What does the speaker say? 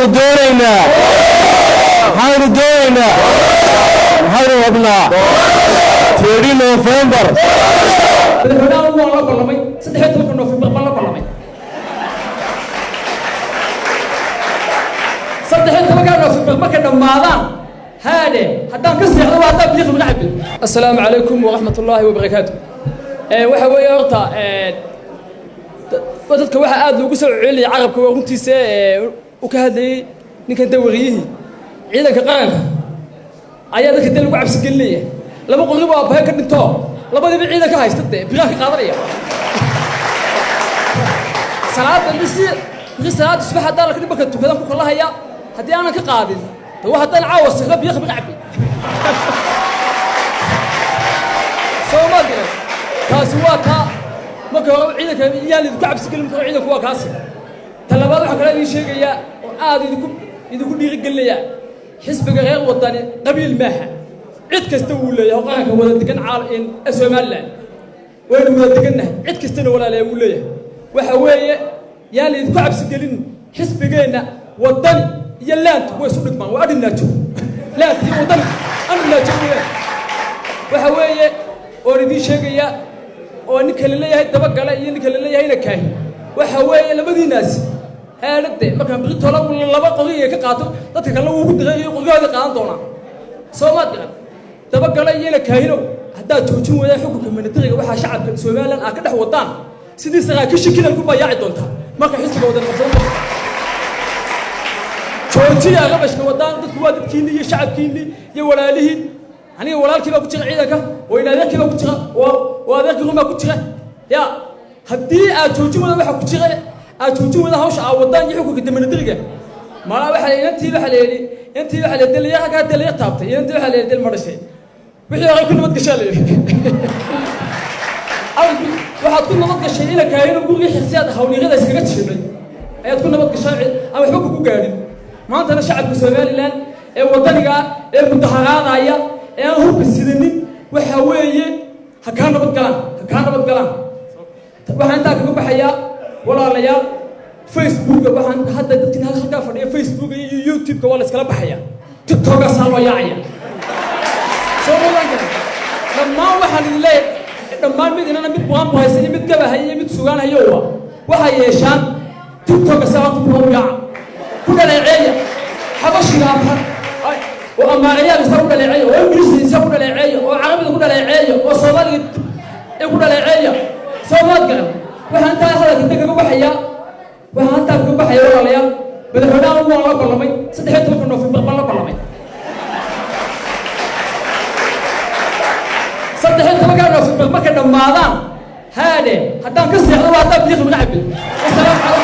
دورينا محاولة دورينا محاولة وضنا 30 نوفمبر بدنا والله برلمي 16 نوفمبر بالله برلمي 16 نوفمبر ما كنا ماذا هذا حتى كسر هذا بليغ الملعب. السلام عليكم ورحمة الله وبركاته. waxa weeye horta dadka waxa aad loogu soo celiyay carabka runtiisa uu ka hadlayay ninkan dawriyihii ciidanka qaranka ayaa dadka dal ugu cabsi gelinaya laba qori baa baa ka dhinto labadiiba ciidanka haystay bilaha ka qaadanaya salaada salaada subax hadda la kadib ka tukada ku kala haya hadii aanan ka qaadin waxa tan caawa sirab yakhbi cabbi Soomaaliya kaasi waa ka marka hore ciidanka yaali ku cabsi gelin karo ciidanku waa kaasi talabaad waxa kale ii sheegaya oo aad idinku dhiiri gelinaya xisbiga reer wadani qabiil maaha cid kasta uu leeyahay qaranka wada degan caalamka Soomaaliland waynu wada degannahay cid kastana walaalahay uu leeyahay waxa weeye yaali ku cabsi gelin xisbigeena wadani iyo laant way isu dhigmaan waa adinaajo laant iyo wadani adinaajo waxa weeye oo idin sheegaya oo ninka la leeyahay daba gala iyo ninka la leeyahay ina kaahi waxa weeye labadiinaas heelade marka brito laba qoriye ka qaato dadka kale uu ku diray qoriyada qaadan doona Soomaaliya daba gala iyo ina kaahino hadaa joojin wada xukunka militariga waxa shacabka Soomaaliland ka dhex wadaan sidii saraakiisha kale ku bayaaci doonta marka xisbiga wadada qabsan joojiya qabashka wadaan dadku waa dadkiina iyo shacabkiina iyo walaalihiin aniga walaalkiiba ku jira ciidanka oo inaadkiiba ku jira oo adeerkiiba ku jira ya hadii aad joojimada waxa ku jira aad joojimada hawsha aad wadaan iyo xukunka militariga ma waxa intii waxa leeyay intii waxa leeyay daliyaha ka daliya taabtay intii waxa leeyay dal madashay wixii ay ku nabad gashay waxaad ku nabad gashay ila kaayeen guriga xirsiyaad hawliyada iskaga jiray ayaad ku nabad gashay aan waxba ku gaarin maanta shacabka Soomaaliland ee wadaniga ee mudaharaadaya ee aan hubka sidanin waxa weeye ha ka nabad galaan waxaan inta ka baxaya walaalayaal Facebook waxaan hadda dadkina halka fadhiya Facebook iyo YouTube ka wala iskala baxaya TikTok asal yaacaya Soomaaliland lama waxaan leeyahay dhammaan mid inana mid buuqan haysan mid gabahay mid sugaan hayo waxa yeeshaan TikTok asal ku ku dhaleeceeya xabashiga afar وأما عيال يسوون العيا وإنجليز يسوون العيا وعربي يقول العيا وصومالي يقول العيا صومال وأنت هذا كنت تقول بحيا وأنت تقول بحيا ولا يا بدنا الله برلمي صدقت إنه في الله برلمي صدقت إنه في المكان ماذا هذا حتى كسر هذا بيخ من عبد السلام عليكم